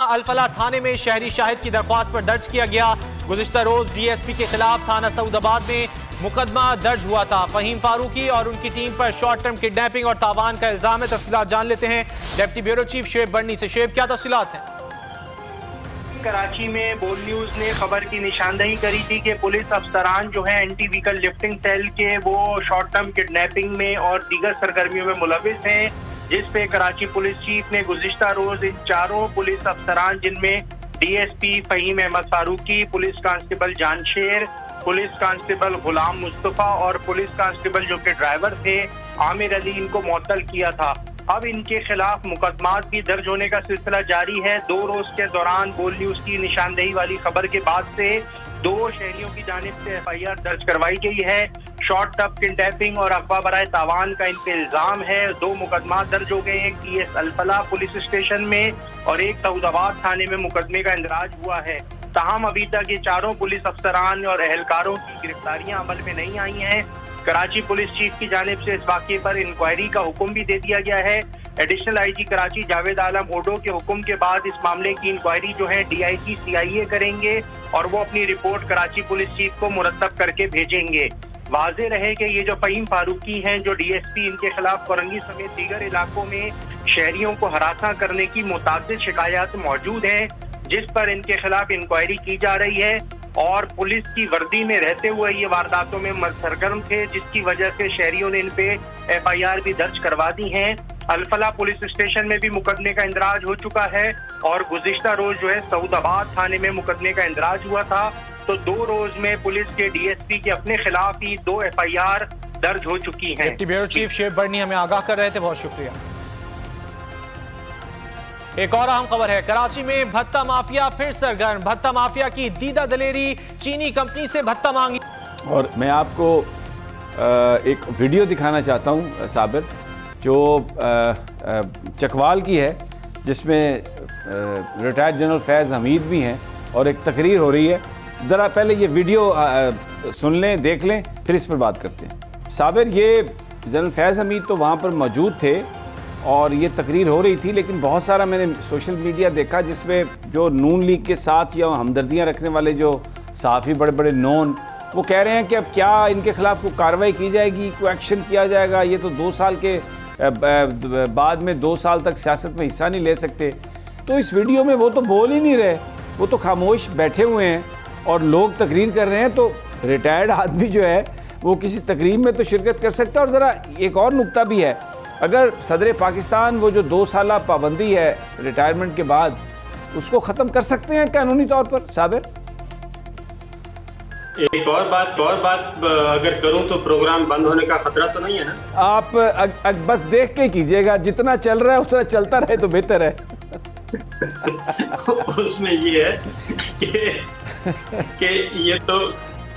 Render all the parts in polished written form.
अलफला थाने में शहरी शाहिद की दरख्वास्त पर दर्ज किया गया। गुज़िश्ता रोज डीएसपी के खिलाफ थाना सऊदाबाद में मुकदमा दर्ज हुआ था। फहीम फारूकी और उनकी टीम पर शॉर्ट टर्म किडनैपिंग और तावान का इल्जाम है। तफसीलात जान लेते हैं डिप्टी ब्यूरो चीफ शुएब बर्नी से। शुएब, क्या तफसीलात हैं? कराची में बोल न्यूज ने खबर की निशानदेही करी थी कि पुलिस अफसरान जो है एंटी व्हीकल लिफ्टिंग सेल के वो शॉर्ट टर्म किडनैपिंग में और दीगर सरगर्मियों में मुलविस हैं, जिस पे कराची पुलिस चीफ ने गुज़िश्ता रोज इन चारों पुलिस अफसरान जिनमें DSP Faheem Ahmed Farooqui, police constable Jansher, police constable Ghulam Mustafa और पुलिस कांस्टेबल जो कि ड्राइवर थे आमिर अली, इनको मुअत्तल किया था। अब इनके खिलाफ मुकदमात भी दर्ज होने का सिलसिला जारी है। 2 रोज के दौरान बोल न्यूज की निशानदेही वाली खबर के बाद से 2 शहरियों की जानिब से एफआईआर दर्ज करवाई गई है। शॉर्ट टर्म किडनैपिंग और अगवा बराए तावान का इन पे इल्जाम है। 2 मुकदमा दर्ज हो गए हैं, एक टीएस अलफला पुलिस स्टेशन में और एक सऊदाबाद थाने में मुकदमे का इंदराज हुआ है। ताहम अभी तक ये चारों पुलिस अफसरान और एहलकारों की गिरफ्तारियां अमल में नहीं आई हैं। कराची पुलिस चीफ की जानिब से इस वाक़े पर इंक्वायरी का हुक्म भी दे दिया गया है। एडिशनल आईजी कराची जावेद आलम ओडो के हुक्म के बाद इस मामले की इंक्वायरी जो है डीआईजी सीआईए करेंगे और वो अपनी रिपोर्ट कराची पुलिस चीफ को मुरतब करके भेजेंगे। वाज़ेह रहे कि ये जो फहीम फारूकी हैं, जो डीएसपी, इनके खिलाफ कोरंगी समेत दीगर इलाकों में शहरियों को हरासा करने की मुतअद्दिद शिकायत मौजूद हैं, जिस पर इनके खिलाफ इंक्वायरी की जा रही है और पुलिस की वर्दी में रहते हुए ये वारदातों में सरगर्म थे, जिसकी वजह से शहरियों ने इन पे एफआईआर भी दर्ज करवा दी हैं। अलफला पुलिस स्टेशन में भी मुकदमे का इंदराज हो चुका है और गुज़िश्ता रोज जो है सऊदाबाद थाने में मुकदमे का इंदराज हुआ था। तो 2 रोज में पुलिस के डीएसपी के अपने खिलाफ ही 2 एफआईआर दर्ज हो चुकी हैं। डिप्टी ब्यूरो चीफ शुएब बर्नी हमें आगाह कर रहे थे, बहुत शुक्रिया। एक और अहम खबर है, कराची में भत्ता माफिया फिर सरगर्म। भत्ता माफिया की दीदा दलेरी, चीनी कंपनी से भत्ता मांगी। और मैं आपको एक वीडियो दिखाना चाहता हूं साबिर, जो चकवाल की है, जिसमें रिटायर्ड जनरल फैज़ हमीद भी हैं और एक तकरीर हो रही है। ज़रा पहले ये वीडियो सुन लें, देख लें, फिर इस पर बात करते हैं। साबिर, ये जनरल फैज़ हमीद तो वहाँ पर मौजूद थे और ये तकरीर हो रही थी, लेकिन बहुत सारा मैंने सोशल मीडिया देखा जिसमें जो नून लीग के साथ या हमदर्दियाँ रखने वाले जो सहाफ़ी बड़े बड़े नॉन, वो कह रहे हैं कि अब क्या इनके खिलाफ कोई कार्रवाई की जाएगी, कोई एक्शन किया जाएगा। ये तो 2 साल के बाद में 2 साल तक सियासत में हिस्सा नहीं ले सकते। तो इस वीडियो में वो तो बोल ही नहीं रहे, वो तो खामोश बैठे हुए हैं और लोग तकरीर कर रहे हैं। तो रिटायर्ड आदमी जो है वो किसी तकरीर में तो शिरकत कर सकता है। और ज़रा एक और नुक्ता भी है, अगर सदर पाकिस्तान वो जो 2 साल पाबंदी है रिटायरमेंट के बाद, उसको ख़त्म कर सकते हैं कानूनी तौर पर साबिर? एक और बात अगर करूं तो प्रोग्राम बंद होने का खतरा तो नहीं है ना? आप बस देख के कीजिएगा, जितना चल रहा है उतना चलता रहे तो बेहतर है। उसमें ये है कि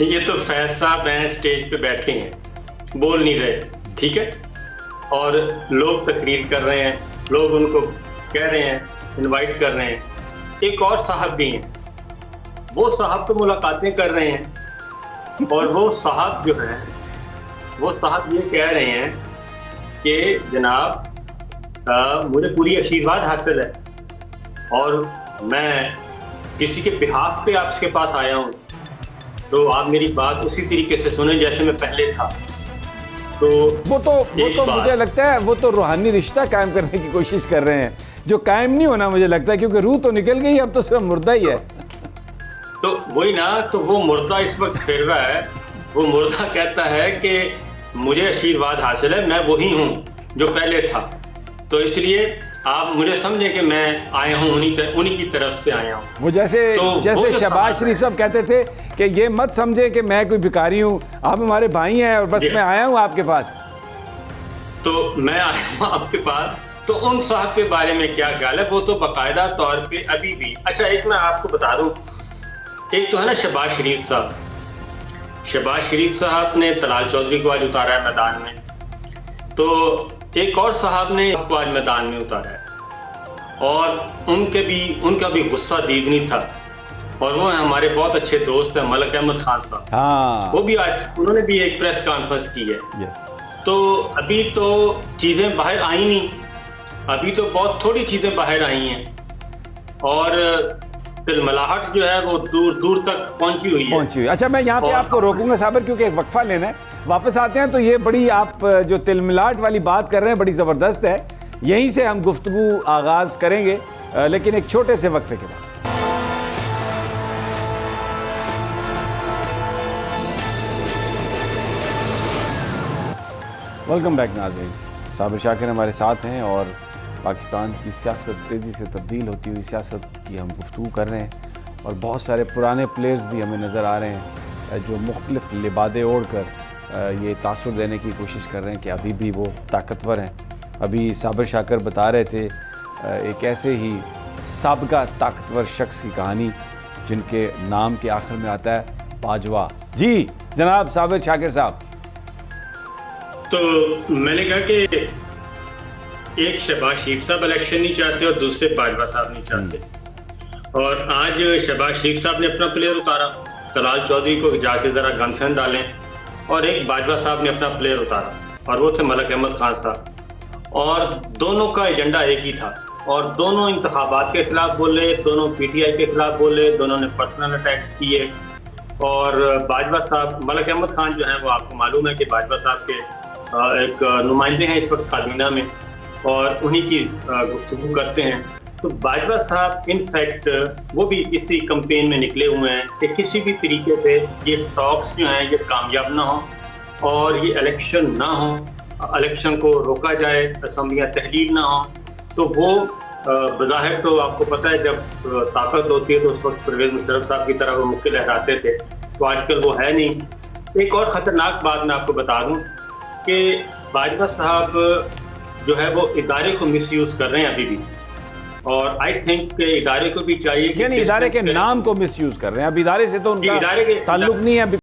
ये तो फैज साहब हैं, स्टेज पे बैठे हैं, बोल नहीं रहे, ठीक है, और लोग तकरीर कर रहे हैं, लोग उनको कह रहे हैं, इनवाइट कर रहे हैं। एक और साहब भी हैं, वो साहब तो मुलाकातें कर रहे हैं और वो साहब जो है, वो साहब ये कह रहे हैं कि जनाब मुझे पूरी आशीर्वाद हासिल है और मैं किसी के बिहाफ पे आपके पास आया हूँ, तो आप मेरी बात उसी तरीके से सुने जैसे मैं पहले था। तो वो तो मुझे लगता है वो तो रूहानी रिश्ता कायम करने की कोशिश कर रहे हैं, जो कायम नहीं होना मुझे लगता है, क्योंकि रूह तो निकल गई, अब तो सिर्फ मुर्दा ही है। तो वही ना, तो वो मुर्दा इस वक्त फिर रहा है, वो मुर्दा कहता है कि मुझे आशीर्वाद हासिल है, मैं वही हूँ जो पहले था। तो इसलिए आप मुझे समझे कि मैं आया हूँ, उन्हीं की तरफ से आया हूँ। वो जैसे शहबाज शरीफ साहब कहते थे कि ये मत समझे कि मैं कोई भिखारी हूँ, आप हमारे भाई हैं और बस मैं आया हूँ आपके पास। तो मैं आया हूँ आपके पास, तो उन साहब के बारे में क्या ख्याल है? वो तो बाकायदा तौर पे अभी भी, अच्छा एक मैं आपको बता दूँ, एक तो है ना शहबाज शरीफ साहब, शहबाज शरीफ साहब ने तलाल चौधरी को आज उतारा है मैदान में, तो एक और साहब ने आपको आज मैदान में उतारा है और उनका भी गुस्सा दीद नहीं था। और वो हमारे बहुत अच्छे दोस्त हैं मलक अहमद खान साहब, हाँ, वो भी आज उन्होंने भी एक प्रेस कॉन्फ्रेंस की है। तो अभी तो चीज़ें बाहर आई नहीं, अभी तो बहुत थोड़ी चीज़ें बाहर आई हैं, और तिलमिलाहट जो है वो दूर दूर तक पहुंची हुई है। अच्छा, मैं यहाँ पे और- आपको रोकूंगा साबिर, क्योंकि एक वक्फा लेना है, वापस आते हैं। तो ये बड़ी आप जो तिलमिलाहट वाली बात कर रहे हैं बड़ी ज़बरदस्त है, यहीं से हम गुफ्तगू आगाज़ करेंगे, लेकिन एक छोटे से वक्फे के बाद। वेलकम बैक नाज़रीन, साबिर शाकिर हमारे साथ हैं और पाकिस्तान की सियासत, तेज़ी से तब्दील होती हुई सियासत की हम गुफ्तगू कर रहे हैं। और बहुत सारे पुराने प्लेयर्स भी हमें नज़र आ रहे हैं जो मुख्तलिफ लिबादे ओढ़ कर ये तासुर देने की कोशिश कर रहे हैं कि अभी भी वो ताकतवर हैं। अभी साबिर शाकिर बता रहे थे एक ऐसे ही साबका ताकतवर शख्स की कहानी जिनके नाम के आखिर में आता है बाजवा। जी जनाब साबिर शाकिर साहब। तो मैंने कहा कि एक शहबाज शरीफ साहब इलेक्शन नहीं चाहते और दूसरे बाजवा साहब नहीं चाहते। और आज शहबाज शरीफ साहब ने अपना प्लेयर उतारा, तलाल चौधरी को जाके जरा गनसन डालें, और एक बाजवा साहब ने अपना प्लेयर उतारा और वो थे मलक अहमद खान साहब। और दोनों का एजेंडा एक ही था और दोनों इंतखाबात के खिलाफ बोले, दोनों पीटीआई के खिलाफ बोले, दोनों ने पर्सनल अटैक्स किए। और बाजवा साहब, मलक अहमद खान जो है वो आपको मालूम है कि बाजवा साहब के एक नुमाइंदे हैं इस वक्त काबीना में और उन्हीं की गुफ्तगू करते हैं। तो बाजवा साहब इनफैक्ट वो भी इसी कैंपेन में निकले हुए हैं कि किसी भी तरीके से ये टॉक्स जो हैं ये कामयाब ना हो और ये इलेक्शन ना हो, इलेक्शन को रोका जाए, असम्बलियाँ तहलील ना हो। तो वो बज़ाहिर तो आपको पता है जब ताकत होती है तो उस वक्त परवेज़ मुशर्रफ साहब की तरह वो मुक्के लहराते थे, तो आजकल वो है नहीं। एक और ख़तरनाक बात मैं आपको बता दूँ कि बाजवा साहब जो है वो इदारे को मिसयूज़ कर रहे हैं अभी भी, और आई थिंक इदारे को भी चाहिए कि यानी इदारे के नाम को मिसयूज कर रहे हैं। अब इदारे से तो उनका ताल्लुक नहीं है, अभी